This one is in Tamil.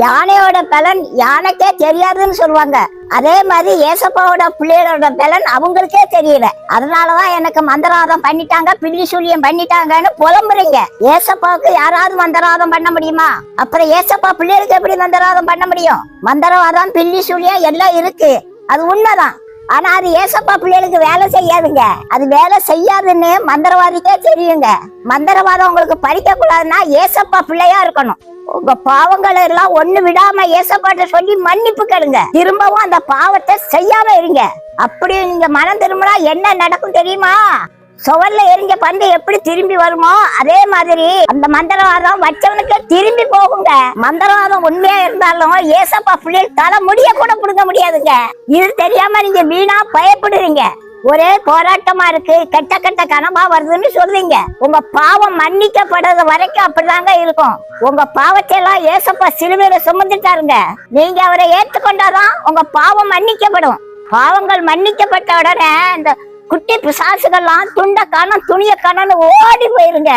யானையோட பலன் யானைக்கே தெரியாதுன்னு சொல்லுவாங்க. அதே மாதிரி ஏசப்பாவோட பிள்ளைகளோட பலன் அவங்களுக்கே தெரியல. அதனாலதான் எனக்கு மந்திரவாதம் பண்ணிட்டாங்க, பில்லி சூழியம் பண்ணிட்டாங்கன்னு புலம்புறீங்க. ஏசப்பாவுக்கு யாராவது மந்திரவாதம் பண்ண முடியுமா? அப்புறம் ஏசப்பா பிள்ளைகளுக்கு எப்படி மந்திரவாதம் பண்ண முடியும்? மந்திரவாதம் பில்லி சூழியம் எல்லாம் இருக்கு, அது உண்மைதான். ஆனா அது ஏசப்பா பிள்ளைகளுக்கு வேலை செய்யாதுங்க. அது வேலை செய்யாதுன்னு மந்திரவாதிக்கே தெரியுங்க. மந்திரவாதம் உங்களுக்கு படிக்க கூடாதுன்னா ஏசப்பா பிள்ளையா இருக்கணும். உங்க பாவங்கள் எல்லாம் ஒண்ணு விடாம ஏசப்பாட்ட சொல்லி மன்னிப்பு கேளுங்க. திரும்பவும் அந்த பாவத்தை செய்யாம இருங்க. அப்படி நீங்க மனம் திரும்பினா என்ன நடக்கும் தெரியுமா? சுவர்ல எரிஞ்ச பந்து எப்படி திரும்பி வருமோ அதே மாதிரி அந்த மந்திரவாதம் வச்சவனுக்கு திரும்பி போகுங்க. மந்திரவாதம் உண்மையா இருந்தாலும் ஏசப்பா பிள்ளைகள் தலை முடிய கூட புடுங்க முடியாதுங்க. இது தெரியாம நீங்க வீணா பயப்படுறீங்க. ஒரே போராட்டமா இருக்கு, கெட்ட கெட்ட கனவா வருதுன்னு சொல்றீங்க. உங்க பாவம் மன்னிக்கப்படுறது வரைக்கும் அப்படிதாங்க இருக்கும். உங்க பாவத்தை எல்லாம் ஏசப்பா சிலுவையில சுமந்துட்டாருங்க. நீங்க அவரை ஏற்றுக்கொண்டாதான் உங்க பாவம் மன்னிக்கப்படும். பாவங்கள் மன்னிக்கப்பட்ட உடனே இந்த குட்டி பிசாசுகள்லாம் துண்ட காணம் துணிய காணம்னு ஓடி போயிருங்க.